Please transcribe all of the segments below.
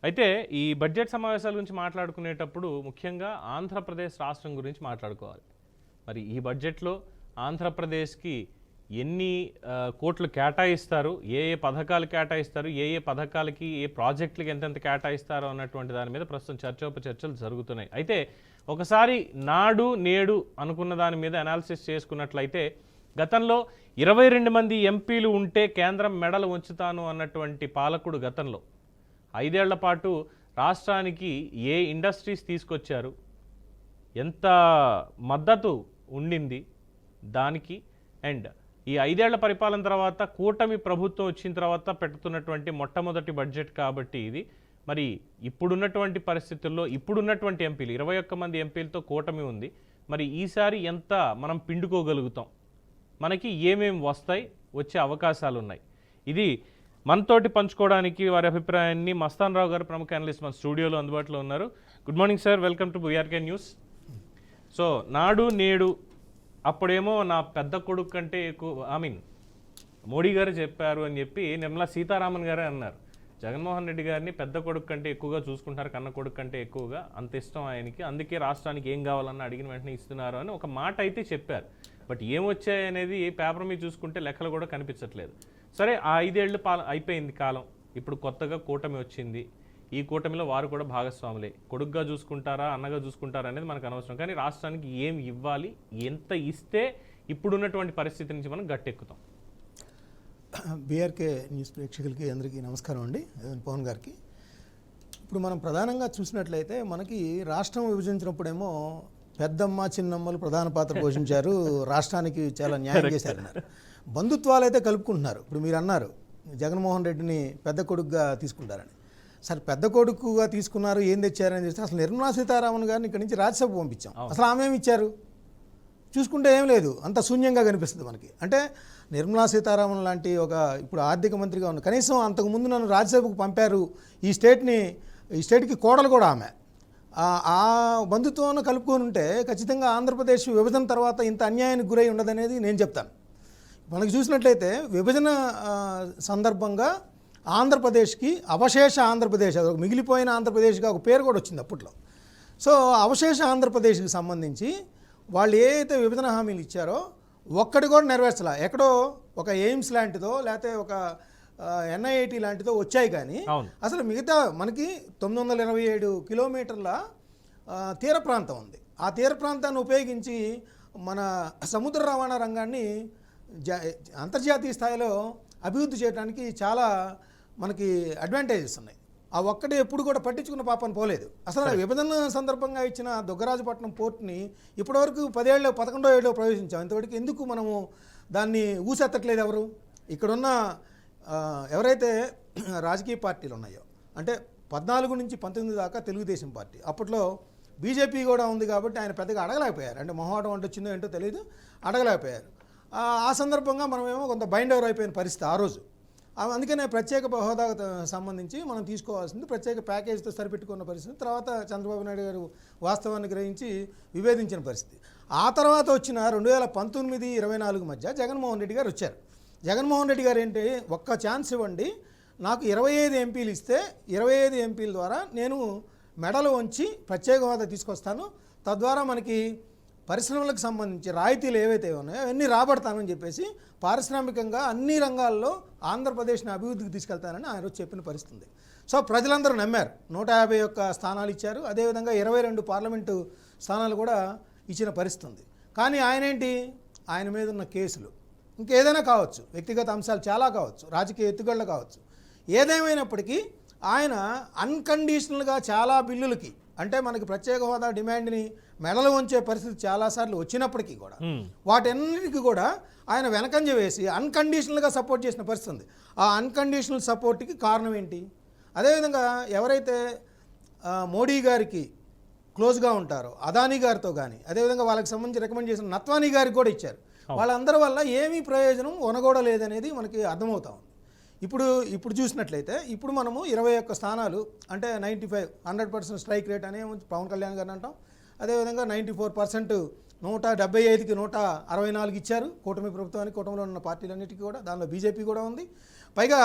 అయితే ఈ బడ్జెట్ సమావేశాల గురించి మాట్లాడుకునేటప్పుడు ముఖ్యంగా ఆంధ్రప్రదేశ్ రాష్ట్రం గురించి మాట్లాడుకోవాలి. మరి ఈ బడ్జెట్లో ఆంధ్రప్రదేశ్కి ఎన్ని కోట్లు కేటాయిస్తారు, ఏ ఏ పథకాలు కేటాయిస్తారు, ఏ ఏ పథకాలకి ఏ ప్రాజెక్టులకి ఎంతెంత కేటాయిస్తారో అన్నటువంటి దాని మీద ప్రస్తుతం చర్చోపచర్చలు జరుగుతున్నాయి. అయితే ఒకసారి నాడు నేడు అనుకున్న దాని మీద అనాలిసిస్ చేసుకున్నట్లయితే గతంలో 22 మంది ఎంపీలు ఉంటే కేంద్రం మెడలు ఉంచుతాను అన్నటువంటి పాలకుడు గతంలో 5 ఏళ్ల పాటు రాష్ట్రానికి ఏ ఇండస్ట్రీస్ తీసుకొచ్చారు, ఎంత మద్దతు ఉండింది దానికి, అండ్ ఈ 5 ఏళ్ల పరిపాలన తర్వాత కూటమి ప్రభుత్వం వచ్చిన తర్వాత పెడుతున్నటువంటి మొట్టమొదటి బడ్జెట్ కాబట్టి ఇది. మరి ఇప్పుడున్నటువంటి పరిస్థితుల్లో ఇప్పుడున్నటువంటి ఎంపీలు 21 మంది ఎంపీలతో కూటమి ఉంది. మరి ఈసారి ఎంత మనం పిండుకోగలుగుతాం, మనకి ఏమేమి వస్తాయి, వచ్చే అవకాశాలు ఉన్నాయి, ఇది మనతోటి పంచుకోవడానికి వారి అభిప్రాయాన్ని మస్తాన్ రావు గారు ప్రముఖ అనలిస్ట్ మన స్టూడియోలో అందుబాటులో ఉన్నారు. Good morning sir, welcome to VRK news. So నాడు నేడు అప్పుడేమో నా పెద్ద కొడుకు కంటే ఎక్కువ మోడీ గారు చెప్పారు అని చెప్పి నిర్మలా సీతారామన్ గారే అన్నారు. జగన్మోహన్ రెడ్డి గారిని పెద్ద కొడుకు కంటే ఎక్కువగా చూసుకుంటారు, కన్న కొడుకు కంటే ఎక్కువగా, అంత ఇష్టం ఆయనకి, అందుకే రాష్ట్రానికి ఏం కావాలన్నా అడిగిన వెంటనే ఇస్తున్నారు అని ఒక మాట అయితే చెప్పారు. బట్ ఏమొచ్చాయి అనేది పేపర్ మీద చూసుకుంటే లెక్కలు కూడా కనిపించట్లేదు. సరే, ఆ 5 ఏళ్ళు అయిపోయింది కాలం, ఇప్పుడు కొత్తగా కూటమి వచ్చింది. ఈ కూటమిలో వారు కూడా భాగస్వాములే. కొడుకుగా చూసుకుంటారా, అన్నగా చూసుకుంటారా అనేది మనకు అనవసరం. కానీ రాష్ట్రానికి ఏం ఇవ్వాలి, ఎంత ఇస్తే ఇప్పుడున్నటువంటి పరిస్థితి నుంచి మనం గట్టెక్కుతాం. బీఆర్కే న్యూస్ ప్రేక్షకులకి అందరికీ నమస్కారం అండి. పవన్ గారికి ఇప్పుడు మనం ప్రధానంగా చూసినట్లయితే మనకి రాష్ట్రం విభజించినప్పుడేమో పెద్దమ్మ చిన్నమ్మలు ప్రధాన పాత్ర పోషించారు, రాష్ట్రానికి చాలా న్యాయం చేశారన్నారు. బంధుత్వాలు అయితే కలుపుకుంటున్నారు. ఇప్పుడు మీరు అన్నారు జగన్మోహన్ రెడ్డిని పెద్ద కొడుకుగా తీసుకుంటారని. సరే, పెద్ద కొడుకుగా తీసుకున్నారు, ఏం తెచ్చారని చూస్తే అసలు నిర్మలా సీతారామన్ గారిని ఇక్కడి నుంచి రాజ్యసభ పంపించాం. అసలు ఆమె ఏమి ఇచ్చారు చూసుకుంటే ఏం లేదు, అంత శూన్యంగా కనిపిస్తుంది మనకి. అంటే నిర్మలా సీతారామన్ లాంటి ఒక ఇప్పుడు ఆర్థిక మంత్రిగా ఉన్న, కనీసం అంతకుముందు నన్ను రాజ్యసభకు పంపారు, ఈ స్టేట్కి కోడలు కూడా ఆమె, ఆ బంధుత్వాన్ని కలుపుకొని ఉంటే ఖచ్చితంగా ఆంధ్రప్రదేశ్ విభజన తర్వాత ఇంత అన్యాయానికి గురై ఉండదనేది నేను చెప్తాను. మనకి చూసినట్లయితే విభజన సందర్భంగా ఆంధ్రప్రదేశ్కి అవశేష ఆంధ్రప్రదేశ్, అది ఒక మిగిలిపోయిన ఆంధ్రప్రదేశ్గా ఒక పేరు కూడా వచ్చింది అప్పట్లో. సో అవశేష ఆంధ్రప్రదేశ్కి సంబంధించి వాళ్ళు ఏదైతే విభజన హామీలు ఇచ్చారో ఒక్కటి కూడా నెరవేర్చలా. ఎక్కడో ఒక ఎయిమ్స్ లాంటిదో లేకపోతే ఒక ఎన్ఐఐటి లాంటిదో వచ్చాయి, కానీ అసలు మిగతా మనకి 927 కిలోమీటర్ల తీర ప్రాంతం ఉంది. ఆ తీర ప్రాంతాన్ని ఉపయోగించి మన సముద్ర రవాణా రంగాన్ని అంతర్జాతీయ స్థాయిలో అభివృద్ధి చేయడానికి చాలా మనకి అడ్వాంటేజెస్ ఉన్నాయి. ఆ ఒక్కటే ఎప్పుడు కూడా పట్టించుకున్న పాపని పోలేదు. అసలు విభజన సందర్భంగా ఇచ్చిన దుగ్గరాజపట్నం పోర్ట్ని ఇప్పటివరకు 11వ ఏళ్ళలో ప్రవేశించాం. ఇంతవరకు ఎందుకు మనము దాన్ని ఊసెత్తట్లేదు? ఎవరు ఇక్కడున్న ఎవరైతే రాజకీయ పార్టీలు ఉన్నాయో, అంటే 14 నుంచి 19 దాకా తెలుగుదేశం పార్టీ, అప్పట్లో బీజేపీ కూడా ఉంది కాబట్టి ఆయన పెద్దగా అడగలేకపోయారు. అంటే మొహమాటం అంటే వచ్చిందో ఏంటో తెలియదు, అడగలేకపోయారు. ఆ సందర్భంగా మనమేమో కొంత బైండ్ ఓవర్ అయిపోయిన పరిస్థితి ఆ రోజు. అందుకనే ప్రత్యేక హోదాకు సంబంధించి మనం తీసుకోవాల్సింది ప్రత్యేక ప్యాకేజీతో సరిపెట్టుకున్న పరిస్థితి. తర్వాత చంద్రబాబు నాయుడు గారు వాస్తవాన్ని గ్రహించి విభేదించిన పరిస్థితి. ఆ తర్వాత వచ్చిన 2019-24 మధ్య జగన్మోహన్ రెడ్డి గారు వచ్చారు. జగన్మోహన్ రెడ్డి గారు ఏంటి, ఒక్క ఛాన్స్ ఇవ్వండి, నాకు 25 ఎంపీలు ఇస్తే 25 ఎంపీల ద్వారా నేను మెడలు వంచి ప్రత్యేక హోదా తీసుకొస్తాను, తద్వారా మనకి పరిశ్రమలకు సంబంధించి రాయితీలు ఏవైతే ఉన్నాయో అవన్నీ రాబడతానని చెప్పేసి పారిశ్రామికంగా అన్ని రంగాల్లో ఆంధ్రప్రదేశ్ని అభివృద్ధికి తీసుకెళ్తానని ఆయన రోజు చెప్పిన పరిస్థితి. సో ప్రజలందరూ నమ్మారు. 151 స్థానాలు ఇచ్చారు. అదేవిధంగా 22 పార్లమెంటు స్థానాలు కూడా ఇచ్చిన పరిస్థితి. కానీ ఆయన ఏంటి, ఆయన మీద ఉన్న కేసులు ఇంకేదైనా కావచ్చు, వ్యక్తిగత అంశాలు చాలా కావచ్చు, రాజకీయ ఎత్తుగడలు కావచ్చు, ఏదేమైనప్పటికీ ఆయన అన్కండిషనల్గా చాలా బిల్లులకి, అంటే మనకి ప్రత్యేక హోదా డిమాండ్ని మెడలు వంచే పరిస్థితి చాలాసార్లు వచ్చినప్పటికీ కూడా వాటన్నిటికీ కూడా ఆయన వెనకంజ వేసి అన్కండిషనల్గా సపోర్ట్ చేసిన పరిస్థితి ఉంది. ఆ అన్కండిషనల్ సపోర్ట్కి కారణం ఏంటి? అదేవిధంగా ఎవరైతే మోడీ గారికి క్లోజ్గా ఉంటారో అదానీ గారితో కానీ, అదేవిధంగా వాళ్ళకి సంబంధించి రికమెండ్ చేసిన నత్వానీ గారికి కూడా ఇచ్చారు. వాళ్ళందరి వల్ల ఏమీ ప్రయోజనం ఒనగూడలేదనేది మనకి అర్థమవుతా ఉంది. ఇప్పుడు చూసినట్లయితే ఇప్పుడు మనము 21 స్థానాలు, అంటే 100% స్ట్రైక్ రేట్ అనే పవన్ కళ్యాణ్ గారిని అంటాం. అదేవిధంగా 94%, 175కి 164 ఇచ్చారు కూటమి ప్రభుత్వానికి, కూటమిలో ఉన్న పార్టీలన్నిటికీ కూడా. దానిలో బీజేపీ కూడా ఉంది. పైగా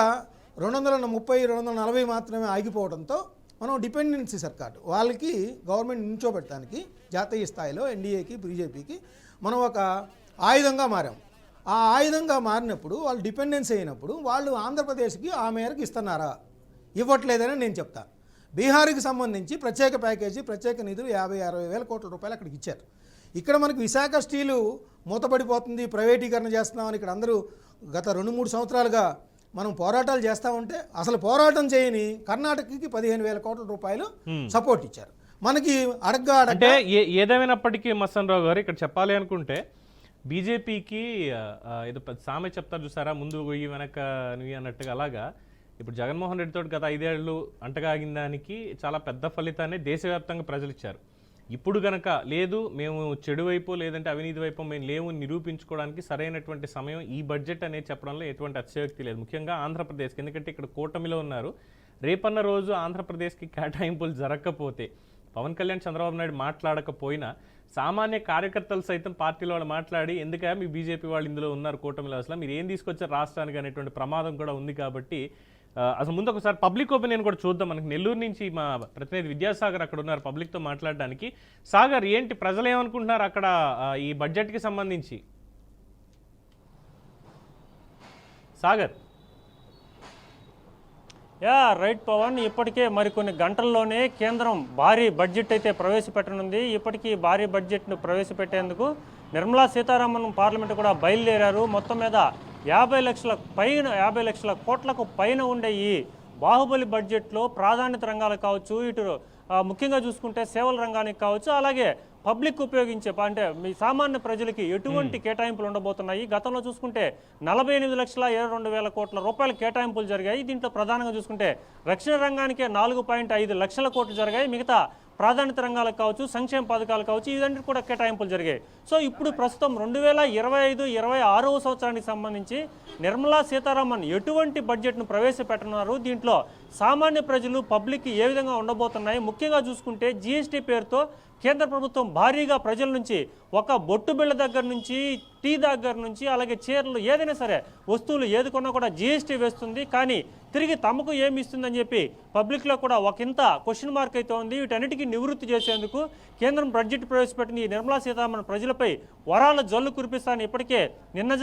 230, 240 మాత్రమే ఆగిపోవడంతో మనం డిపెండెన్సీ సర్కార్ వాళ్ళకి గవర్నమెంట్ నిల్చోబెట్టడానికి జాతీయ స్థాయిలో ఎన్డీఏకి బీజేపీకి మనం ఒక ఆయుధంగా మారాం. ఆ ఆయుధంగా మారినప్పుడు వాళ్ళు డిపెండెన్సీ అయినప్పుడు వాళ్ళు ఆంధ్రప్రదేశ్కి ఆ మేరకు ఇస్తున్నారా, ఇవ్వట్లేదని నేను చెప్తాను. బీహార్కి సంబంధించి ప్రత్యేక ప్యాకేజీ, ప్రత్యేక నిధులు 50-60 వేల కోట్ల రూపాయలు అక్కడికి ఇచ్చారు. ఇక్కడ మనకు విశాఖ స్టీలు మూతపడిపోతుంది, ప్రైవేటీకరణ చేస్తున్నామని ఇక్కడ అందరూ గత 2-3 సంవత్సరాలుగా మనం పోరాటాలు చేస్తూ ఉంటే అసలు పోరాటం చేయని కర్ణాటకకి 15,000 కోట్ల రూపాయలు సపోర్ట్ ఇచ్చారు. మనకి అంటే ఏదేమైనప్పటికీ మసన్ రావు గారు ఇక్కడ చెప్పాలి అనుకుంటే బీజేపీకి ఏదో సామె చెప్తారు చూసారా, ముందు గొయ్యి వెనక నువ్వు అన్నట్టుగా, అలాగా ఇప్పుడు జగన్మోహన్ రెడ్డితో గత 5 ఏళ్ళు అంటగాగిన దానికి చాలా పెద్ద ఫలితాన్ని దేశవ్యాప్తంగా ప్రజలు ఇచ్చారు. ఇప్పుడు గనక లేదు మేము చెడు వైపు లేదంటే అవినీతి వైపు మేము లేవు నిరూపించుకోవడానికి సరైనటువంటి సమయం ఈ బడ్జెట్ అనేది చెప్పడంలో ఎటువంటి అతిశయోక్తి లేదు, ముఖ్యంగా ఆంధ్రప్రదేశ్కి. ఎందుకంటే ఇక్కడ కూటమిలో ఉన్నారు. రేపన్న రోజు ఆంధ్రప్రదేశ్కి కేటాయింపులు జరగకపోతే, పవన్ కళ్యాణ్ చంద్రబాబు నాయుడు మాట్లాడకపోయినా సామాన్య కార్యకర్తలు సైతం పార్టీలో వాళ్ళు మాట్లాడి ఎందుక మీ బీజేపీ వాళ్ళు ఇందులో ఉన్నారు కూటమిలో, అసలు మీరు ఏం తీసుకొచ్చారు రాష్ట్రానికి అనేటువంటి ప్రమాదం కూడా ఉంది. కాబట్టి అసలు ముందు ఒకసారి పబ్లిక్ ఒపీనియన్ కూడా చూద్దాం. మనకి నెల్లూరు నుంచి మా ప్రతినిధి విద్యాసాగర్ అక్కడ ఉన్నారు పబ్లిక్తో మాట్లాడడానికి. సాగర్, ఏంటి ప్రజలు ఏమనుకుంటున్నారు అక్కడ ఈ బడ్జెట్కి సంబంధించి? సాగర్. రైట్ పవన్, ఇప్పటికే మరికొన్ని గంటల్లోనే కేంద్రం భారీ బడ్జెట్ అయితే ప్రవేశపెట్టనుంది. ఇప్పటికీ భారీ బడ్జెట్ను ప్రవేశపెట్టేందుకు నిర్మలా సీతారామన్ పార్లమెంటు కూడా బయలుదేరారు. మొత్తం మీద 50 లక్షల కోట్లకు పైన ఉండే ఈ బాహుబలి బడ్జెట్లో ప్రాధాన్యత రంగాలు కావచ్చు, ఇటు ముఖ్యంగా చూసుకుంటే సేవల రంగానికి కావచ్చు, అలాగే పబ్లిక్ ఉపయోగించే అంటే మీ సామాన్య ప్రజలకి ఎటువంటి కేటాయింపులు ఉండబోతున్నాయి. గతంలో చూసుకుంటే 48,22,000 కోట్ల రూపాయల కేటాయింపులు జరిగాయి. దీంట్లో ప్రధానంగా చూసుకుంటే రక్షణ రంగానికే 4.5 లక్షల కోట్లు జరిగాయి. మిగతా ప్రాధాన్యత రంగాలకు కావచ్చు, సంక్షేమ పథకాలు కావచ్చు, ఇవన్నీ కూడా కేటాయింపులు జరిగాయి. సో ఇప్పుడు ప్రస్తుతం 2025-26వ సంవత్సరానికి సంబంధించి నిర్మలా సీతారామన్ ఎటువంటి బడ్జెట్ను ప్రవేశపెట్టనున్నారు, దీంట్లో సామాన్య ప్రజలు పబ్లిక్ ఏ విధంగా ఉండబోతున్నాయి, ముఖ్యంగా చూసుకుంటే జీఎస్టీ పేరుతో కేంద్ర ప్రభుత్వం భారీగా ప్రజల నుంచి ఒక బొట్టు బిళ్ళ దగ్గర నుంచి టీ దగ్గర నుంచి అలాగే చీరలు ఏదైనా సరే వస్తువులు ఏది కొన్నా కూడా జీఎస్టీ వేస్తుంది. కానీ తిరిగి తమకు ఏమి ఇస్తుందని చెప్పి పబ్లిక్లో కూడా ఒకంత క్వశ్చన్ మార్క్ అయితే ఉంది. వీటన్నిటికీ నివృత్తి చేసేందుకు కేంద్రం బడ్జెట్ ప్రవేశపెట్టింది. నిర్మలా సీతారామన్ ప్రజలపై వరాల జల్లు కురిపిస్తానని ఇప్పటికే నిన్న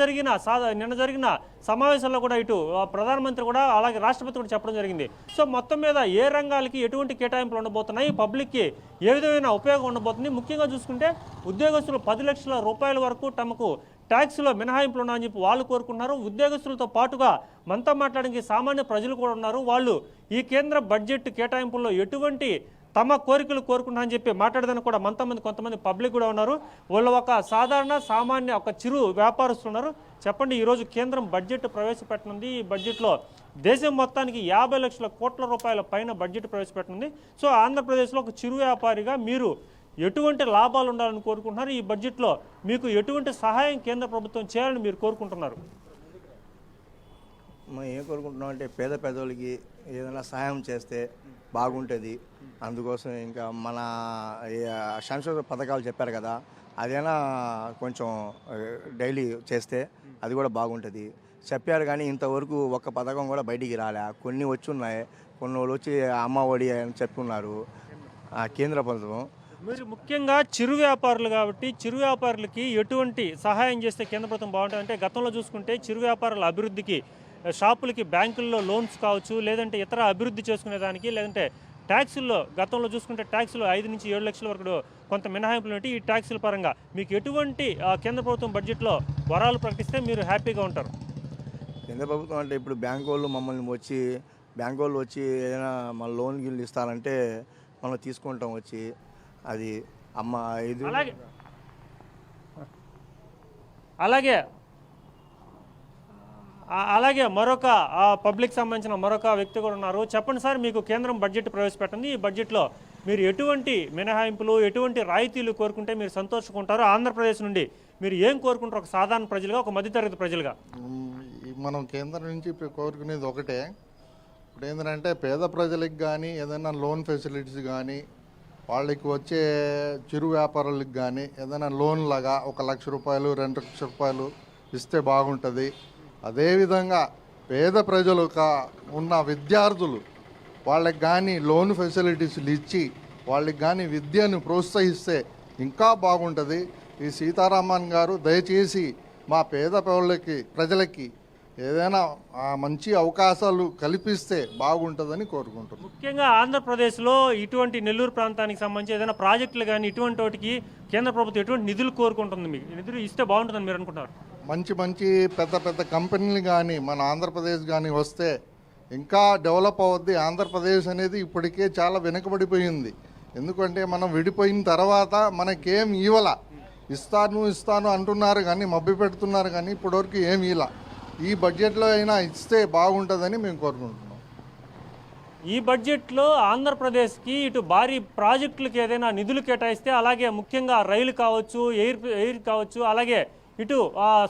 జరిగిన సమావేశంలో కూడా ఇటు ప్రధానమంత్రి కూడా అలాగే రాష్ట్రపతి కూడా చెప్పడం జరిగింది. సో మొత్తం మీద ఏ రంగాలకి ఎటువంటి కేటాయింపులు ఉండబోతున్నాయి, పబ్లిక్కి ఏ విధమైన ఉపయోగం ఉండబోతుంది, ముఖ్యంగా చూసుకుంటే ఉద్యోగస్తులు 10 లక్షల రూపాయల వరకు తమకు ట్యాక్స్లో మినహాయింపులు ఉన్నాయని చెప్పి వాళ్ళు కోరుకున్నారు. ఉద్యోగస్తులతో పాటుగా మనతో మాట్లాడడానికి సామాన్య ప్రజలు కూడా ఉన్నారు. వాళ్ళు ఈ కేంద్ర బడ్జెట్ కేటాయింపుల్లో ఎటువంటి తమ కోరికలు కోరుకున్నారని చెప్పి మాట్లాడడానికి కూడా కొంతమంది పబ్లిక్ కూడా ఉన్నారు. వాళ్ళు ఒక సామాన్య చిరు వ్యాపారస్తులు ఉన్నారు. చెప్పండి, ఈరోజు కేంద్రం బడ్జెట్ ప్రవేశపెట్టనుంది. ఈ బడ్జెట్లో దేశం మొత్తానికి 50 లక్షల కోట్ల రూపాయల పైన బడ్జెట్ ప్రవేశపెట్టనుంది. సో ఆంధ్రప్రదేశ్లో ఒక చిరు వ్యాపారిగా మీరు ఎటువంటి లాభాలు ఉండాలని కోరుకుంటున్నారు, ఈ బడ్జెట్లో మీకు ఎటువంటి సహాయం కేంద్ర ప్రభుత్వం చేయాలని మీరు కోరుకుంటున్నారు? మనం ఏం కోరుకుంటున్నాం అంటే పేద పేదోళ్ళకి ఏదైనా సహాయం చేస్తే బాగుంటుంది. అందుకోసం ఇంకా మన సంక్షేమ పథకాలు చెప్పారు కదా, అదైనా కొంచెం డైలీ చేస్తే అది కూడా బాగుంటుంది. చెప్పారు కానీ ఇంతవరకు ఒక్క పథకం కూడా బయటికి రాలే. కొన్ని వచ్చి ఉన్నాయి, కొన్ని వాళ్ళు వచ్చి అమ్మ ఒడి అని చెప్పుకున్నారు కేంద్ర ప్రభుత్వం. మీరు ముఖ్యంగా చిరు వ్యాపారులు కాబట్టి చిరు వ్యాపారులకి ఎటువంటి సహాయం చేస్తే కేంద్ర ప్రభుత్వం బాగుంటుంది అంటే, గతంలో చూసుకుంటే చిరు వ్యాపారుల అభివృద్ధికి షాపులకి బ్యాంకుల్లో లోన్స్ కావచ్చు, లేదంటే ఇతర అభివృద్ధి చేసుకునేదానికి, లేదంటే ట్యాక్సుల్లో గతంలో చూసుకుంటే ట్యాక్సులు 5 నుంచి 7 లక్షల వరకు కొంత మినహాయింపులు ఉంటాయి. ఈ ట్యాక్సుల పరంగా మీకు ఎటువంటి కేంద్ర ప్రభుత్వం బడ్జెట్లో వరాలు ప్రకటిస్తే మీరు హ్యాపీగా ఉంటారు? కేంద్ర ప్రభుత్వం అంటే ఇప్పుడు బ్యాంకు వాళ్ళు వచ్చి ఏదైనా మన లోన్ గిల్లు ఇస్తారంటే మనం తీసుకుంటాం వచ్చి, అది అమ్మ ఇది. అలాగే మరొక పబ్లిక్ సంబంధించిన మరొక వ్యక్తి కూడా ఉన్నారు. చెప్పండి సార్, మీకు కేంద్రం బడ్జెట్ ప్రవేశపెట్టింది. ఈ బడ్జెట్లో మీరు ఎటువంటి మినహాయింపులు, ఎటువంటి రాయితీలు కోరుకుంటే మీరు సంతోషకుంటారు? ఆంధ్రప్రదేశ్ నుండి మీరు ఏం కోరుకుంటారు ఒక సాధారణ ప్రజలుగా, ఒక మధ్యతరగతి ప్రజలుగా? మనం కేంద్రం నుంచి కోరుకునేది ఒకటే. ఇప్పుడు ఏంటంటే పేద ప్రజలకు కానీ ఏదైనా లోన్ ఫెసిలిటీస్ కానీ, వాళ్ళకి వచ్చే చిరు వ్యాపారులకు కానీ ఏదైనా లోన్ లాగా 1 లక్ష రూపాయలు 2 లక్షల రూపాయలు ఇస్తే బాగుంటుంది. అదేవిధంగా పేద ప్రజలు ఉన్న విద్యార్థులు వాళ్ళకి కానీ లోన్ ఫెసిలిటీస్లు ఇచ్చి వాళ్ళకి కానీ విద్యను ప్రోత్సహిస్తే ఇంకా బాగుంటుంది. ఈ సీతారామన్ గారు దయచేసి మా పేద ప్రజలకి ఏదైనా మంచి అవకాశాలు కల్పిస్తే బాగుంటుందని కోరుకుంటున్నాను. ముఖ్యంగా ఆంధ్రప్రదేశ్లో ఇటువంటి నెల్లూరు ప్రాంతానికి సంబంధించి ఏదైనా ప్రాజెక్టులు కానీ ఇటువంటి వాటికి కేంద్ర ప్రభుత్వం ఎటువంటి నిధులు కోరుకుంటుంది? మీకు నిధులు ఇస్తే బాగుంటుందని మీరు అనుకుంటారు? మంచి మంచి పెద్ద పెద్ద కంపెనీలు కానీ మన ఆంధ్రప్రదేశ్ కానీ వస్తే ఇంకా డెవలప్ అవుద్ది. ఆంధ్రప్రదేశ్ అనేది ఇప్పటికే చాలా వెనుకబడిపోయింది. ఎందుకంటే మనం విడిపోయిన తర్వాత మనకేం ఇస్తాను అంటున్నారు కానీ మభ్య పెడుతున్నారు కానీ ఇప్పటివరకు ఏం ఈ బడ్జెట్లో అయినా ఇస్తే బాగుంటుందని మేము కోరుకుంటున్నాం. ఈ బడ్జెట్లో ఆంధ్రప్రదేశ్కి ఇటు భారీ ప్రాజెక్టులకు ఏదైనా నిధులు కేటాయిస్తే, అలాగే ముఖ్యంగా రైలు కావచ్చు, ఎయిర్ కావచ్చు, అలాగే ఇటు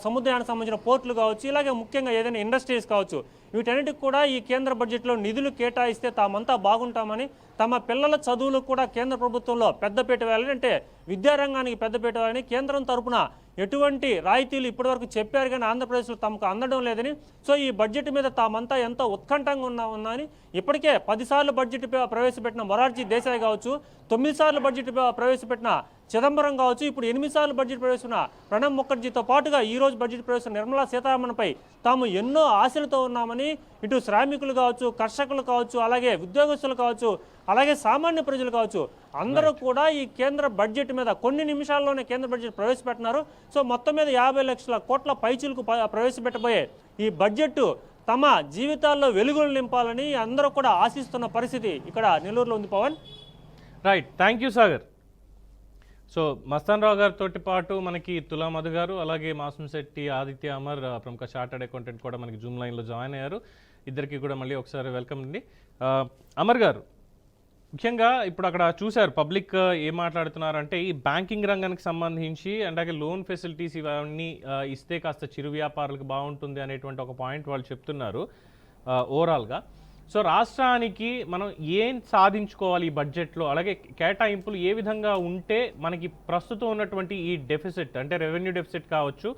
సముద్రానికి సంబంధించిన పోర్టులు కావచ్చు, ఇలాగే ముఖ్యంగా ఏదైనా ఇండస్ట్రీస్ కావచ్చు, వీటన్నిటికి కూడా ఈ కేంద్ర బడ్జెట్లో నిధులు కేటాయిస్తే తామంతా బాగుంటామని, తమ పిల్లల చదువులకు కూడా కేంద్ర ప్రభుత్వంలో పెద్దపీట వేయాలని, అంటే విద్యారంగానికి పెద్దపీట వేయాలని కేంద్రం తరపున ఎటువంటి రాయితీలు ఇప్పటివరకు చెప్పారు కానీ ఆంధ్రప్రదేశ్లో తమకు అందడం లేదని, సో ఈ బడ్జెట్ మీద తామంతా ఎంతో ఉత్కంఠంగా ఉన్నామని, ఇప్పటికే 10 సార్లు బడ్జెట్ ప్రవేశపెట్టిన మొరార్జీ దేశాయ్ కావచ్చు, 9 సార్లు బడ్జెట్ ప్రవేశపెట్టిన చిదంబరం కావచ్చు, ఇప్పుడు 8 సార్లు బడ్జెట్ ప్రవేశించిన ప్రణబ్ ముఖర్జీతో పాటుగా ఈరోజు బడ్జెట్ ప్రవేశించిన నిర్మలా సీతారామన్పై తాము ఎన్నో ఆశలతో ఉన్నామని ఇటు శ్రామికులు కావచ్చు, కర్షకులు కావచ్చు, అలాగే ఉద్యోగస్తులు కావచ్చు, అలాగే సామాన్య ప్రజలు కావచ్చు, అందరూ కూడా ఈ కేంద్ర బడ్జెట్ మీద కొన్ని నిమిషాల్లోనే కేంద్ర బడ్జెట్ ప్రవేశపెట్టినారు. సో మొత్తం మీద 50 లక్షల కోట్ల పైచిలకు ప్రవేశపెట్టబోయే ఈ బడ్జెట్ తమ జీవితాల్లో వెలుగులు నింపాలని అందరూ కూడా ఆశిస్తున్న పరిస్థితి ఇక్కడ నెల్లూరులో ఉంది. Pawan, right, thank you Sagar. So Mastan Rao గారితో పాటు మనకి తులా మధు గారు, అలాగే మాసంశెట్టి ఆదిత్య అమర్, ప్రముఖ చార్టర్డ్ అకౌంటెంట్ కూడా మనకి జూమ్ లైన్లో జాయిన్ అయ్యారు. ఇద్దరికి కూడా మళ్ళీ ఒకసారి వెల్కమ్ అండి. అమర్ గారు, ముఖ్యంగా ఇప్పుడు అక్కడ చూశారు పబ్లిక్ ఏం మాట్లాడుతున్నారంటే ఈ బ్యాంకింగ్ రంగానికి సంబంధించి అలాగే లోన్ ఫెసిలిటీస్ ఇవన్నీ ఇస్తే కాస్త చిరు వ్యాపారులకు బాగుంటుంది అనేటువంటి ఒక పాయింట్ వాళ్ళు చెప్తున్నారు ఓవరాల్గా. సో రాష్ట్రానికి మనం ఏం సాధించుకోవాలి ఈ బడ్జెట్లో, అలాగే కేటాయింపులు ఏ విధంగా ఉంటే మనకి ప్రస్తుతం ఉన్నటువంటి ఈ డెఫిసిట్ అంటే రెవెన్యూ డెఫిసిట్ కావచ్చు,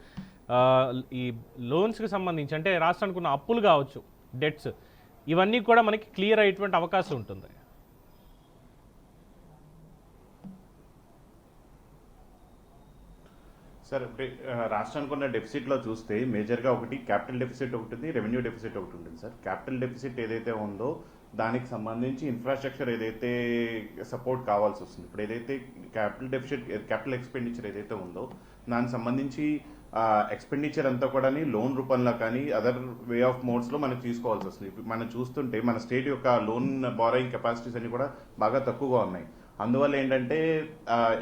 ఈ లోన్స్కి సంబంధించి అంటే రాష్ట్రానికి ఉన్న అప్పులు కావచ్చు, డెట్స్, ఇవన్నీ కూడా మనకి క్లియర్ అయ్యేటువంటి అవకాశం ఉంటుంది? సార్, రాష్ట్రానికి ఉన్న డెఫిసిట్లో చూస్తే మేజర్గా ఒకటి క్యాపిటల్ డెఫిసిట్ ఒకటి ఉంది, రెవెన్యూ డెఫిసిట్ ఒకటి ఉంటుంది సార్. క్యాపిటల్ డెఫిసిట్ ఏదైతే ఉందో దానికి సంబంధించి ఇన్ఫ్రాస్ట్రక్చర్ ఏదైతే సపోర్ట్ కావాల్సి వస్తుంది. ఇప్పుడు ఏదైతే క్యాపిటల్ ఎక్స్పెండిచర్ ఏదైతే ఉందో దానికి సంబంధించి ఎక్స్పెండిచర్ అంతా కూడా లోన్ రూపంలో కానీ అదర్ వే ఆఫ్ మోడ్స్లో మనకు తీసుకోవాల్సి వస్తుంది. ఇప్పుడు మనం చూస్తుంటే మన స్టేట్ యొక్క లోన్ బారోయింగ్ కెపాసిటీస్ అన్ని కూడా బాగా తక్కువగా ఉన్నాయి. అందువల్ల ఏంటంటే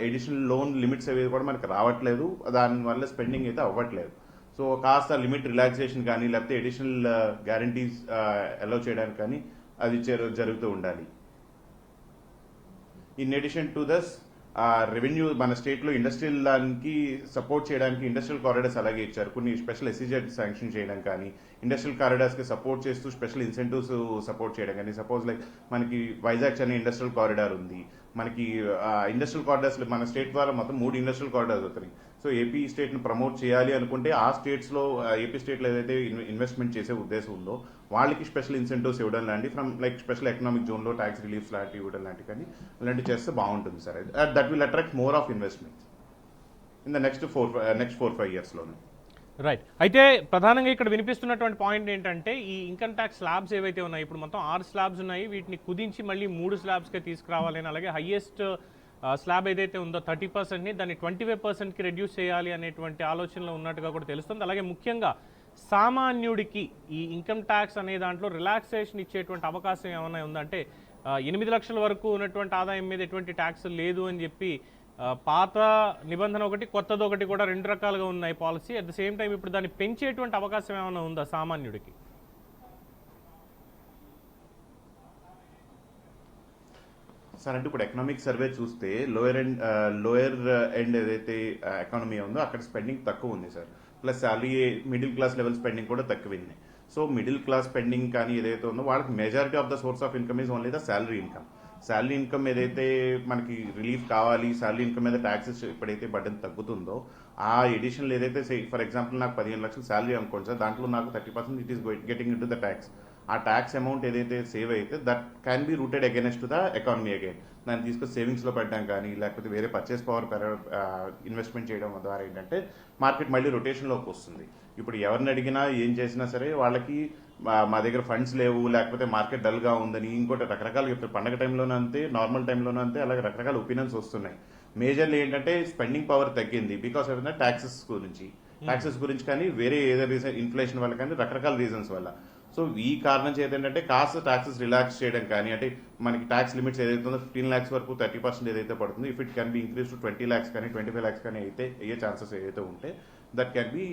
ఎడిషనల్ లోన్ లిమిట్స్ అవి కూడా మనకు రావట్లేదు, దానివల్ల స్పెండింగ్ అయితే అవ్వట్లేదు. సో కాస్త లిమిట్ రిలాక్సేషన్ కానీ లేకపోతే ఎడిషనల్ గ్యారంటీస్ అలౌ చేయడానికి కానీ అది జరుగుతూ ఉండాలి. In addition to this revenue మన స్టేట్లో ఇండస్ట్రియల్ దానికి సపోర్ట్ చేయడానికి ఇండస్ట్రియల్ కారిడార్స్ అలాగే ఇచ్చారు. కొన్ని స్పెషల్ ఎస్సీజెడ్ శాంక్షన్ చేయడం కానీ, ఇండస్ట్రియల్ కారిడార్స్కి సపోర్ట్ చేస్తూ స్పెషల్ ఇన్సెంటివ్స్ సపోర్ట్ చేయడం కానీ, సపోజ్ లైక్ మనకి వైజాగ్ అనే ఇండస్ట్రియల్ కారిడార్ ఉంది. మనకి ఇండస్ట్రియల్ కారిడార్స్ మన స్టేట్ ద్వారా మొత్తం 3 ఇండస్ట్రియల్ కారిడార్స్ అవుతాయి. సో ఏపీ స్టేట్ని ప్రమోట్ చేయాలి అనుకుంటే ఆ స్టేట్స్లో ఏపీ స్టేట్లో ఏదైతే ఇన్వెస్ట్మెంట్ చేసే ఉద్దేశం ఉందో వాళ్ళకి స్పెషల్ ఇన్సెంటివ్స్ ఇవ్వడం లాంటి ఫ్రమ్ లైక్ స్పెషల్ ఎకనామిక్ జోన్లో ట్యాక్స్ రిలీఫ్స్ లాంటివి ఇవ్వడం లాంటివి కానీ అలాంటివి చేస్తే బాగుంటుంది sir. That will attract more of investments in the next 4-5 ఇయర్స్లోనే. రైట్. అయితే ప్రధానంగా ఇక్కడ వినిపిస్తున్నటువంటి పాయింట్ ఏంటంటే ఈ ఇన్కమ్ ట్యాక్స్ స్లాబ్స్ ఏవైతే ఉన్నాయి, ఇప్పుడు మొత్తం 6 స్లాబ్స్ ఉన్నాయి, వీటిని కుదించి మళ్ళీ 3 స్లాబ్స్కి తీసుకురావాలని, అలాగే హయ్యెస్ట్ స్లాబ్ ఏదైతే ఉందో 30%ని దాన్ని 25%కి రెడ్యూస్ చేయాలి అనేటువంటి ఆలోచనలో ఉన్నట్టుగా కూడా తెలుస్తుంది. అలాగే ముఖ్యంగా సామాన్యుడికి ఈ ఇన్కమ్ ట్యాక్స్ అనే దాంట్లో రిలాక్సేషన్ ఇచ్చేటువంటి అవకాశం ఏమైనా ఉందంటే 8 లక్షల వరకు ఉన్నటువంటి ఆదాయం మీద ఎటువంటి ట్యాక్స్ లేదు అని చెప్పి పాత నిబంధన ఒకటి, కొత్తది ఒకటి కూడా 2 రకాలుగా ఉన్నాయి policy. At the same time ఇప్పుడు దాన్ని పెంచేటువంటి అవకాశం ఏమైనా ఉందా సామాన్యుడికి? సార్, అంటే ఇప్పుడు ఎకనామిక్ సర్వే చూస్తే లోయర్ ఎండ్ ఏదైతే ఎకానమీ ఉందో అక్కడ స్పెండింగ్ తక్కువ ఉంది sir. Plus salary middle class level spending కూడా తక్కువైంది. సో మిడిల్ క్లాస్ స్పెండింగ్ కానీ ఏదైతే ఉందో వాళ్ళకి majority of the source of income is only the salary income. Salary income ఏదైతే మనకి రిలీఫ్ కావాలి, శాలరీ ఇన్కమ్ మీద ట్యాక్సెస్ ఎప్పుడైతే బర్డెన్ తగ్గుతుందో ఆ ఎడిషనల్ ఏదైతే ఫర్ ఎగ్జాంపుల్ నాకు 15 లక్షలు శాలరీ అనుకోండి సార్, దాంట్లో నాకు 30% it is getting in to the tax. ఆ ట్యాక్స్ అమౌంట్ ఏదైతే సేవ్ అయితే that can be rooted against the economy again. దాన్ని తీసుకొని సేవింగ్స్లో పెట్టడం కానీ లేకపోతే వేరే పర్చేస్ పవర్ ఇన్వెస్ట్మెంట్ చేయడం ద్వారా ఏంటంటే మార్కెట్ మళ్ళీ రొటేషన్లోకి వస్తుంది. ఇప్పుడు ఎవరిని అడిగినా ఏం చేసినా సరే వాళ్ళకి మా దగ్గర ఫండ్స్ లేవు, లేకపోతే మార్కెట్ డల్గా ఉందని, ఇంకోటి రకరకాల ఇప్పుడు పండగ టైంలోనూ అంతే, నార్మల్ టైంలోనూ అంతే, అలాగే రకరకాల ఒపీనియన్స్ వస్తున్నాయి. మేజర్లీ ఏంటంటే స్పెండింగ్ పవర్ తగ్గింది బికాస్ ఆఫ్ ట్యాక్సెస్ గురించి కానీ వేరే ఏదో రీజన్ ఇన్ఫ్లేషన్ వల్ల కానీ రకరకాల రీజన్స్ వల్ల. సో ఈ కారణం చేత ఏంటంటే కాస్త ట్యాక్సెస్ రిలాక్స్ చేయడం కానీ, అంటే మనకి ట్యాక్స్ లిమిట్స్ ఏదైతే ఉందో 15 lakhs వరకు 30% ఏదైతే పడుతుందో, if it can be increase to 20 lakhs కానీ 25 lakhs కానీ అయితే అయ్యే ఛాన్సెస్ ఏదైతే ఉంటే దట్ క్యాన్ బి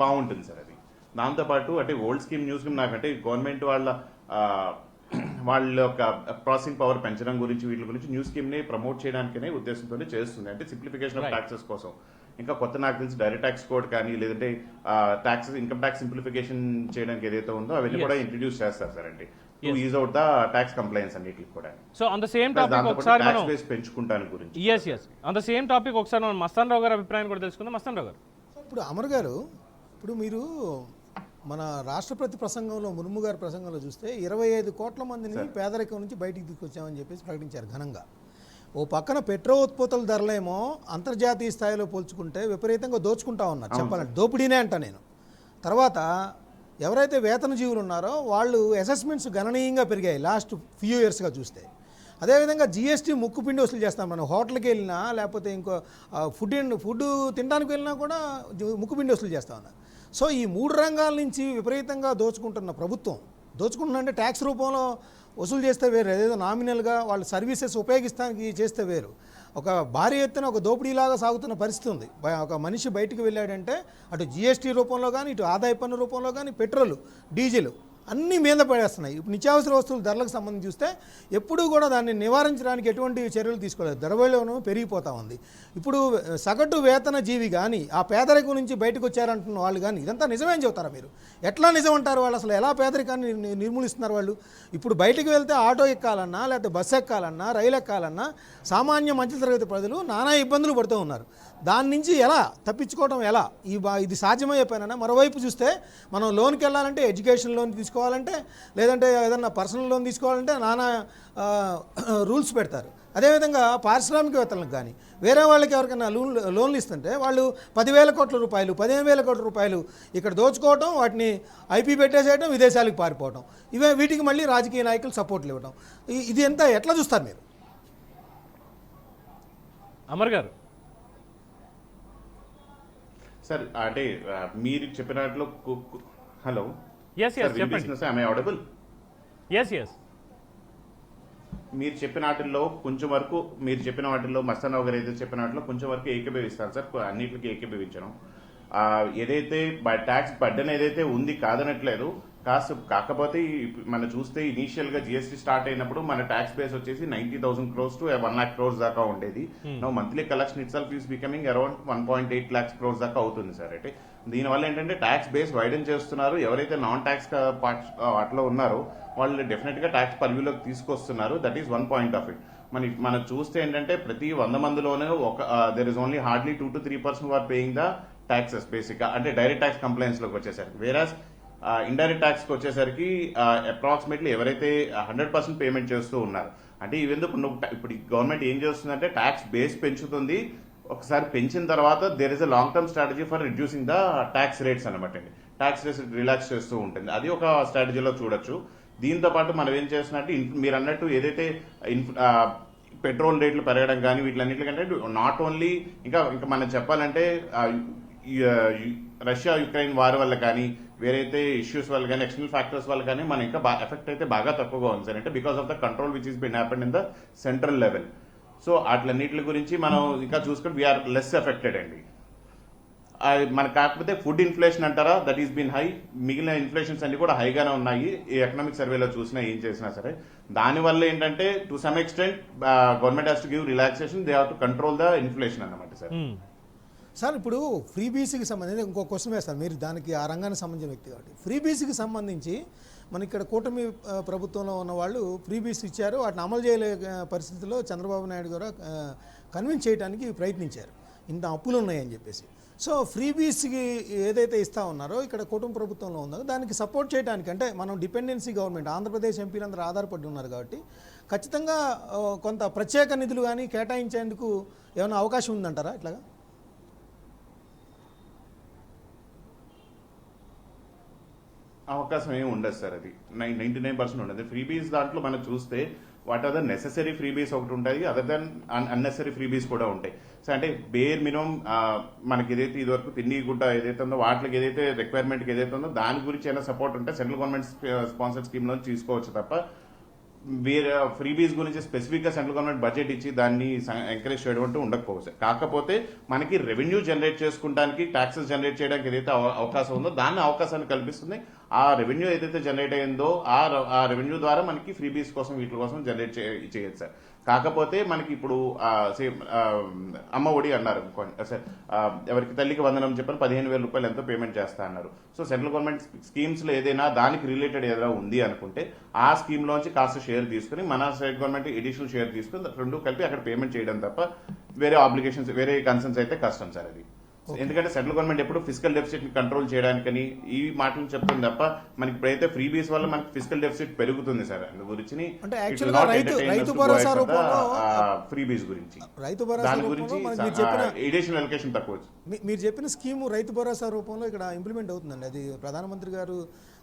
బాగుంటుంది సార్. అది దాంతోపాటు అంటే ఓల్డ్ స్కీమ్ న్యూ స్కీమ్ నాకంటే గవర్నమెంట్ వాళ్ళ యొక్క ప్రాసెసింగ్ పవర్ పెంచడం గురించి వీటి గురించి న్యూ స్కీమ్ని ప్రమోట్ చేయడానికనే ఉద్దేశంతోనే చేస్తుంది, అంటే సింప్లిఫికేషన్ ఆఫ్ ట్యాక్సెస్ కోసం. ఇంకా కొత్త నాకు తెలిసి డైరెక్ట్ ట్యాక్స్ కోడ్ కానీ లేదంటే ట్యాక్సెస్ ఇన్కమ్ ట్యాక్స్ సింప్లిఫికేషన్ చేయడానికి ఏదైతే ఉందో అవన్నీ కూడా ఇంట్రడ్యూస్ చేస్తారు సార్, అంటే to ease out the tax compliance అన్నిటికి కూడా. So on the same topic ఒకసారి మనం పెంచుకుంటాను గురించి ఆన్ ద సేమ్ టాపిక్ ఒకసారి మనం మస్తాన్ రావు గారి అభిప్రాయం కూడా తెలుసుకుందాం. మస్తాన్ రావు గారు, ఇప్పుడు అమర్ గారు, ఇప్పుడు మీరు మన రాష్ట్రపతి ప్రసంగంలో ముర్ము గారి ప్రసంగంలో చూస్తే 25 కోట్ల మందిని పేదరికం నుంచి బయటికి తీసుకొచ్చామని చెప్పేసి ప్రకటించారు ఘనంగా. ఓ పక్కన పెట్రో ఉత్పత్తుల ధరలేమో అంతర్జాతీయ స్థాయిలో పోల్చుకుంటే విపరీతంగా దోచుకుంటా ఉన్నారు, చెప్పాలంటే దోపిడీనే అంట నేను. తర్వాత ఎవరైతే వేతన జీవులు ఉన్నారో వాళ్ళు అసెస్మెంట్స్ గణనీయంగా పెరిగాయి లాస్ట్ ఫ్యూ ఇయర్స్గా చూస్తే. అదేవిధంగా జిఎస్టీ ముక్కుపిండి వసూలు చేస్తాం. మనం హోటల్కి వెళ్ళినా లేకపోతే ఇంకో ఫుడ్ తినడానికి వెళ్ళినా కూడా ముక్కుపిండి వసూలు చేస్తా ఉన్నారు. సో ఈ 3 రంగాల నుంచి విపరీతంగా దోచుకుంటున్న ప్రభుత్వం, దోచుకుంటున్నంటే ట్యాక్స్ రూపంలో వసూలు చేస్తే వేరు, ఏదేదో నామినల్గా వాళ్ళు సర్వీసెస్ ఉపయోగిస్తానికి చేస్తే వేరు. ఒక భారీ ఎత్తున ఒక దోపిడీలాగా సాగుతున్న పరిస్థితి ఉంది. ఒక మనిషి బయటికి వెళ్ళాడంటే అటు జిఎస్టీ రూపంలో కానీ ఇటు ఆదాయ పన్ను రూపంలో కానీ పెట్రోలు డీజిల్ అన్నీ మీద పడేస్తున్నాయి. ఇప్పుడు నిత్యావసర వస్తువుల ధరలకు సంబంధించి చూస్తే ఎప్పుడూ కూడా దాన్ని నివారించడానికి ఎటువంటి చర్యలు తీసుకోలేదు, ధరవైలోనూ పెరిగిపోతూ ఉంది. ఇప్పుడు సగటు వేతన జీవి కానీ ఆ పేదరికం నుంచి బయటకు వచ్చారంటున్న వాళ్ళు కానీ ఇదంతా నిజమేం చెబుతారా మీరు? ఎట్లా నిజం అంటారు? వాళ్ళు అసలు ఎలా పేదరికాన్ని నిర్మూలిస్తున్నారు వాళ్ళు? ఇప్పుడు బయటికి వెళ్తే ఆటో ఎక్కాలన్నా లేకపోతే బస్సు ఎక్కాలన్నా రైలు ఎక్కాలన్నా సామాన్య మధ్యతరగతి ప్రజలు నానా ఇబ్బందులు పడుతూ ఉన్నారు. దాని నుంచి ఎలా తప్పించుకోవడం ఎలా? ఇది సాధ్యమయ్యే పైన. మరోవైపు చూస్తే మనం లోన్కి వెళ్ళాలంటే ఎడ్యుకేషన్ లోన్ తీసుకోవాలంటే లేదంటే ఏదన్నా పర్సనల్ లోన్ తీసుకోవాలంటే నానా రూల్స్ పెడతారు. అదేవిధంగా పారిశ్రామికవేత్తలకు కానీ వేరే వాళ్ళకి ఎవరికైనా లోన్లు ఇస్తుంటే వాళ్ళు 10,000 కోట్ల రూపాయలు 15,000 కోట్ల రూపాయలు ఇక్కడ దోచుకోవటం, వాటిని ఐపీ పెట్టేసేయడం, విదేశాలకు పారిపోవటం, వీటికి మళ్ళీ రాజకీయ నాయకులు సపోర్ట్లు ఇవ్వడం, ఇది ఎంత ఎట్లా చూస్తారు మీరు? అమర్ గారు సార్, అంటే మీరు చెప్పినట్లు హలో ఆడబుల్ మీరు చెప్పిన వాటిల్లో కొంచెం వరకు మస్తాన్ రావు గారు ఏదైతే చెప్పిన వాటిలో కొంచెం వరకు ఏకీభవిస్తాను సార్, అన్నింటికి ఏకీభవించడం. ఏదైతే ట్యాక్స్ బర్డెన్ ఏదైతే ఉంది కాదనట్లేదు, కాకపోతే మనం చూస్తే ఇనీషియల్ గా జిఎస్టీ స్టార్ట్ అయినప్పుడు మన ట్యాక్స్ బేస్ వచ్చేసి 90,000 crores to 1 lakh crores దాకా ఉండేది. Monthly collection it self is becoming around 1.8 lakhs crores దాకా అవుతుంది సార్. అంటే దీనివల్ల ఏంటంటే ట్యాక్స్ బేస్ వైడెన్ చేస్తున్నారు. ఎవరైతే నాన్ ట్యాక్స్ వాటిలో ఉన్నారో వాళ్ళు డెఫినెట్ గా ట్యాక్స్ పర్వ్యూలోకి తీసుకొస్తున్నారు. That is one point of it. మనం చూస్తే ఏంటంటే ప్రతి 100 మందిలోనే there is only hardly 2 to 3% are paying the taxes basic గా, అంటే డైరెక్ట్ ట్యాక్స్ కంప్లైంట్స్ లోకి వచ్చేసరికి. వేరాస్ ఇండైరెక్ట్ ట్యాక్స్కి వచ్చేసరికి అప్రాక్సిమేట్లీ ఎవరైతే 100% పేమెంట్ చేస్తూ ఉన్నారు. అంటే ఇప్పుడు గవర్నమెంట్ ఏం చేస్తుందంటే ట్యాక్స్ బేస్ పెంచుతుంది. ఒకసారి పెంచిన తర్వాత there is a long term strategy for reducing the tax rates అనమాట అండి. ట్యాక్స్ రేట్స్ రిలాక్స్ చేస్తూ ఉంటుంది. అది ఒక స్ట్రాటజీలో చూడొచ్చు. దీంతో పాటు మనం ఏం చేస్తున్నట్టు మీరు అన్నట్టు ఏదైతే పెట్రోల్ రేట్లు పెరగడం కానీ వీటిలన్నిటికంటే నాట్ ఓన్లీ ఇంకా మనం చెప్పాలంటే రష్యా యుక్రెయిన్ వార్ వల్ల కానీ వేరైతే ఇష్యూస్ వల్ల కానీ ఎక్స్టర్నల్ ఫ్యాక్టర్స్ వల్ల కానీ మన ఇంకా ఎఫెక్ట్ అయితే బాగా తక్కువగా ఉంది సార్. అంటే because of the control which is been happened in the central level. So అట్లన్నిటి గురించి మనం ఇంకా చూసుకుంటే వీఆర్ లెస్ ఎఫెక్టెడ్ అండి. మనకు కాకపోతే ఫుడ్ ఇన్ఫ్లేషన్ అంటారా, దట్ ఈస్ బీన్ హై. మిగిలిన ఇన్ఫ్లేషన్స్ అన్ని కూడా హైగానే ఉన్నాయి ఈ ఎకనామిక్ సర్వేలో చూసినా ఏం చేసినా సరే. దానివల్ల ఏంటంటే to some extent government has to give relaxation, they have to control the inflation అన్నమాట సార్. సార్, ఇప్పుడు ఫ్రీ బీసీకి సంబంధించి ఇంకో క్వశ్చన్ వేస్తాను, మీరు దానికి ఆ రంగానికి సంబంధించిన వ్యక్తి కాబట్టి. ఫ్రీ బీసీకి సంబంధించి మన ఇక్కడ కూటమి ప్రభుత్వంలో ఉన్న వాళ్ళు ఫ్రీ బీసీ ఇచ్చారు, వాటిని అమలు చేయలే పరిస్థితుల్లో చంద్రబాబు నాయుడు గారు కన్విన్స్ చేయడానికి ప్రయత్నించారు, ఇంత అప్పులు ఉన్నాయని చెప్పేసి. సో ఫ్రీబీస్కి ఏదైతే ఇస్తా ఉన్నారో ఇక్కడ కుటుంబ ప్రభుత్వంలో ఉందో దానికి సపోర్ట్ చేయడానికి, అంటే మనం డిపెండెన్సీ గవర్నమెంట్ ఆంధ్రప్రదేశ్ ఎంపీలందరూ ఆధారపడి ఉన్నారు కాబట్టి ఖచ్చితంగా కొంత ప్రత్యేక నిధులు కానీ కేటాయించేందుకు ఏమైనా అవకాశం ఉందంటారా ఇట్లాగా? అవకాశం ఏమి ఉండదు సార్. అది 99% ఉండదు. ఫ్రీబీస్ దాంట్లో మనం చూస్తే what are the necessary freebies ఒకటి ఉంటాయి, అదర్ దెన్ అన్నెసరీ ఫ్రీబీస్ కూడా ఉంటాయి. సో అంటే బేర్ మినిమం మనకి ఏదైతే ఇదివరకు తిండి గుడ్డ ఏదైతే ఉందో వాటికి ఏదైతే రిక్వైర్మెంట్కి ఏదైతే ఉందో దాని గురించి ఏమైనా సపోర్ట్ ఉంటే సెంట్రల్ గవర్నమెంట్ స్పాన్సర్ స్కీమ్లో తీసుకోవచ్చు తప్ప వేరే ఫ్రీబీస్ గురించి స్పెసిఫిక్గా సెంట్రల్ గవర్నమెంట్ బడ్జెట్ ఇచ్చి దాన్ని ఎంకరేజ్ చేయడం అంటూ ఉండకపోవచ్చు. కాకపోతే మనకి రెవెన్యూ జనరేట్ చేసుకోవడానికి, ట్యాక్సెస్ జనరేట్ చేయడానికి ఏదైతే అవకాశం ఉందో దాన్ని అవకాశాన్ని కల్పిస్తుంది. ఆ రెవెన్యూ ఏదైతే జనరేట్ అయిందో ఆ రెవెన్యూ ద్వారా మనకి ఫ్రీబీస్ కోసం వీటి కోసం జనరేట్ చేయొచ్చు సార్. కాకపోతే మనకి ఇప్పుడు అమ్మ ఒడి అన్నారు సార్, ఎవరికి తల్లికి వందనం చెప్పని 15,000 రూపాయలు ఎంతో పేమెంట్ చేస్తా అన్నారు. సో సెంట్రల్ గవర్నమెంట్ స్కీమ్స్లో ఏదైనా దానికి రిలేటెడ్ ఏదైనా ఉంది అనుకుంటే ఆ స్కీమ్లోంచి కాస్త షేర్ తీసుకుని మన స్టేట్ గవర్నమెంట్ ఎడిషనల్ షేర్ తీసుకుని రెండు కలిపి అక్కడ పేమెంట్ చేయడం తప్ప వేరే ఆబ్లిగేషన్స్ వేరే కన్సర్న్స్ అయితే కష్టం సార్ అది. ఎందుకంటే సెంట్రల్ గవర్నమెంట్ ఎప్పుడు ఫిజికల్ డెఫిసిట్ ని కంట్రోల్ చేయడానికని ఈ మాటలు చెప్తుంది తప్ప మనకి ఇప్పుడైతే ఫ్రీబీస్ వల్ల మనకి ఫిజికల్ డెఫిసిట్ పెరుగుతుంది సార్. అందు గురించి అంటే యాక్చువల్గా రైతు భరోసా రూపంలో ఫ్రీబీస్ గురించి రైతు భరోసా గురించి ఎడిషనల్ అలొకేషన్ తక్కువ. మీరు చెప్పిన స్కీము రైతు భరోసా రూపంలో ఇక్కడ ఇంప్లిమెంట్ అవుతుందండి. అది ప్రధానమంత్రి గారు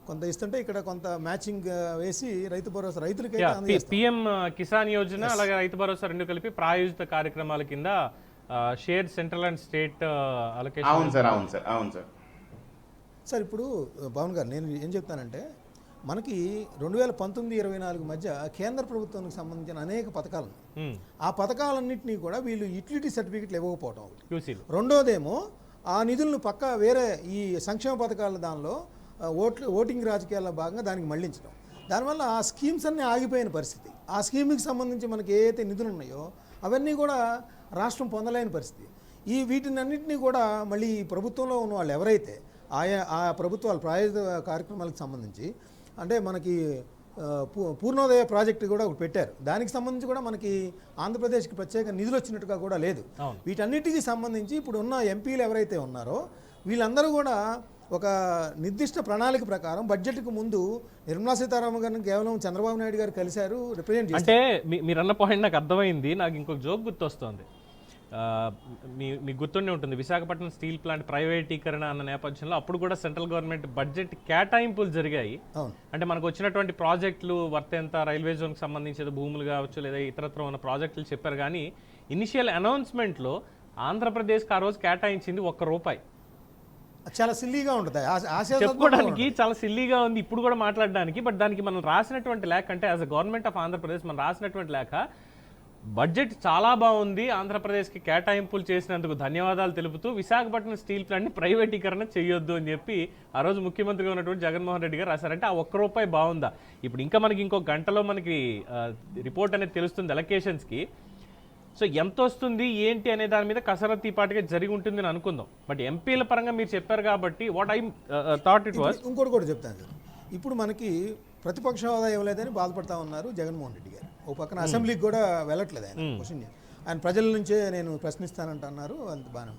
కొంత ఇస్తుంటే ఇక్కడ కొంత మ్యాచింగ్ వేసి రైతు భరోసా రైతులకి పిఎం కిసాన్ యోజన అలాగే రైతు భరోసా రెండు కలిపి ప్రాయోజిత కార్యక్రమాల కింద share central and state allocation. అవును సార్, అవును సార్, అవును సార్. సార్ ఇప్పుడు పవన్ గారు నేను ఏం చెప్తానంటే మనకి 2019-24 మధ్య కేంద్ర ప్రభుత్వానికి సంబంధించిన అనేక పథకాలు ఉన్నాయి. ఆ పథకాలన్నింటినీ కూడా వీళ్ళు యూటిలిటీ సర్టిఫికెట్లు ఇవ్వకపోవటం ఒకటి. రెండోదేమో ఆ నిధులను పక్క వేరే ఈ సంక్షేమ పథకాల దానిలో ఓటింగ్ రాజకీయాల్లో భాగంగా దానికి మళ్లించడం, దానివల్ల ఆ స్కీమ్స్ అన్నీ ఆగిపోయిన పరిస్థితి. ఆ స్కీమ్కి సంబంధించి మనకి ఏదైతే నిధులు ఉన్నాయో అవన్నీ కూడా రాష్ట్రం పొందలేని పరిస్థితి. వీటినన్నింటినీ కూడా మళ్ళీ ఈ ప్రభుత్వంలో ఉన్న వాళ్ళు ఎవరైతే ఆ ప్రభుత్వాల ప్రాయోజిత కార్యక్రమాలకు సంబంధించి అంటే మనకి పూర్ణోదయ ప్రాజెక్టు కూడా ఒకటి పెట్టారు. దానికి సంబంధించి కూడా మనకి ఆంధ్రప్రదేశ్కి ప్రత్యేక నిధులు వచ్చినట్టుగా కూడా లేదు. వీటన్నిటికీ సంబంధించి ఇప్పుడు ఉన్న ఎంపీలు ఎవరైతే ఉన్నారో వీళ్ళందరూ కూడా ఒక నిర్దిష్ట ప్రణాళిక ప్రకారం బడ్జెట్కు ముందు నిర్మలా సీతారామన్ గారిని కేవలం చంద్రబాబు నాయుడు గారు కలిశారు, రిప్రజెంట్ చేశారు. అంటే మీరు అన్న పాయింట్ నాకు అర్థమైంది. నాకు ఇంకొక జోక్ గుర్తొస్తుంది. మీకు గుర్తుండే ఉంటుంది, విశాఖపట్నం స్టీల్ ప్లాంట్ ప్రైవేటీకరణ అన్న నేపథ్యంలో అప్పుడు కూడా సెంట్రల్ గవర్నమెంట్ బడ్జెట్ కేటాయింపులు జరిగాయి. అంటే మనకు వచ్చినటువంటి ప్రాజెక్టులు వర్త్ ఎంత, రైల్వే జోన్కి సంబంధించి భూములు కావచ్చు లేదా ఇతరత్ర ఉన్న ప్రాజెక్టులు చెప్పారు. కానీ ఇనిషియల్ అనౌన్స్మెంట్లో ఆంధ్రప్రదేశ్కి ఆ రోజు కేటాయించింది ₹1. చాలా సిల్లీగా ఉంటుంది, చెప్పుకోవడానికి చాలా సిల్లీగా ఉంది ఇప్పుడు కూడా మాట్లాడడానికి. బట్ దానికి మనం రాసినటువంటి లేఖ, అంటే as a government of Andhra Pradesh మనం రాసినటువంటి లేఖ, బడ్జెట్ చాలా బాగుంది, ఆంధ్రప్రదేశ్కి కేటాయింపులు చేసినందుకు ధన్యవాదాలు తెలుపుతూ విశాఖపట్నం స్టీల్ ప్లాంట్ని ప్రైవేటీకరణ చేయొద్దు అని చెప్పి ఆ రోజు ముఖ్యమంత్రిగా ఉన్నటువంటి జగన్మోహన్ రెడ్డి గారు రాశారంటే ఆ ₹1 బాగుందా? ఇప్పుడు ఇంకా మనకి ఇంకో గంటలో మనకి రిపోర్ట్ అనేది తెలుస్తుంది ఎలకేషన్స్కి. సో ఎంత వస్తుంది ఏంటి అనే దాని మీద కసరత్తు ఈ పాటిగా జరిగి ఉంటుంది అని అనుకుందాం. బట్ ఎంపీల పరంగా మీరు చెప్పారు కాబట్టి what I thought it was. ఇంకోటి కూడా చెప్తాను సార్, ఇప్పుడు మనకి ప్రతిపక్ష హోదా ఇవ్వలేదని బాధపడతా ఉన్నారు జగన్మోహన్ రెడ్డి గారు. ఓ పక్కన అసెంబ్లీకి కూడా వెళ్ళట్లేదు ఆయన, క్వశ్చన్ ఆయన ప్రజల నుంచే నేను ప్రశ్నిస్తానంటున్నారు. అంత బాగా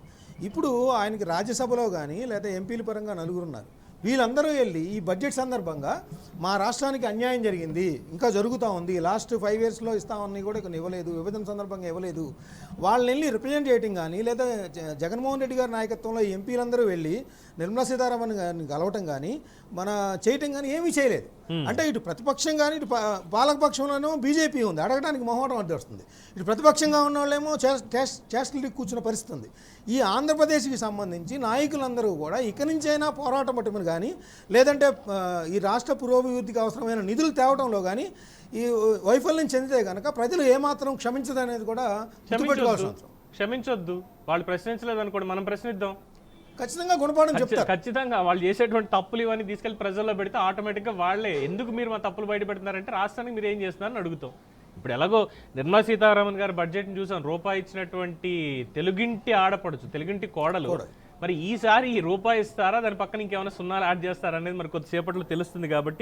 ఇప్పుడు ఆయనకి రాజ్యసభలో కానీ లేదా ఎంపీల పరంగా నలుగురున్నారు. వీళ్ళందరూ వెళ్ళి ఈ బడ్జెట్ సందర్భంగా మా రాష్ట్రానికి అన్యాయం జరిగింది, ఇంకా జరుగుతూ ఉంది, లాస్ట్ 5 yearsలో ఇస్తామని కూడా కొన్ని ఇవ్వలేదు, విభజన సందర్భంగా ఇవ్వలేదు, వాళ్ళని వెళ్ళి రిప్రజెంట్ చేయటం కానీ లేదా జగన్మోహన్ రెడ్డి గారి నాయకత్వంలో ఎంపీలందరూ వెళ్ళి నిర్మలా సీతారామన్ గారిని కలవటం కానీ మన చేయటం కానీ ఏమీ చేయలేదు. అంటే ఇటు ప్రతిపక్షం కానీ ఇటు పాలకపక్షంలోనూ బీజేపీ ఉంది, అడగడానికి మొహమాటం అడ్డు వస్తుంది. ఇటు ప్రతిపక్షంగా ఉన్న వాళ్ళేమో చేష్టలు కూర్చున్న పరిస్థితి ఉంది. ఈ ఆంధ్రప్రదేశ్కి సంబంధించి నాయకులందరూ కూడా ఇక నుంచైనా పోరాటం పట్టమని కానీ లేదంటే ఈ రాష్ట్ర పురోభివృద్ధికి అవసరమైన నిధులు తేవడంలో కానీ ఈ వైఫల్యం చెందితే కనుక ప్రజలు ఏమాత్రం క్షమించదనేది కూడా క్షమించొద్దు. వాళ్ళు ప్రశ్నించలేదు అనుకోండి, మనం ప్రశ్నిద్దాం. ఖచ్చితంగా గుణపాఠం చెప్తారు. ఖచ్చితంగా వాళ్ళు చేసేటువంటి తప్పులు ఇవన్నీ తీసుకెళ్లి ప్రజల్లో పెడితే ఆటోమేటిక్గా వాళ్ళే ఎందుకు మీరు మా తప్పులు బయట పెడుతున్నారంటే రాష్ట్రానికి మీరు ఏం చేస్తున్నారని అడుగుతాం. ఇప్పుడు ఎలాగో నిర్మలా సీతారామన్ గారు బడ్జెట్ని చూసాం, రూపాయి ఇచ్చినటువంటి తెలుగింటి ఆడపడుచు, తెలుగింటి కోడలు, మరి ఈసారి ఈ రూపాయి ఇస్తారా, దాని పక్కన ఇంకేమైనా సున్నాలు యాడ్ చేస్తారా అనేది మరి కొద్దిసేపట్లో తెలుస్తుంది. కాబట్టి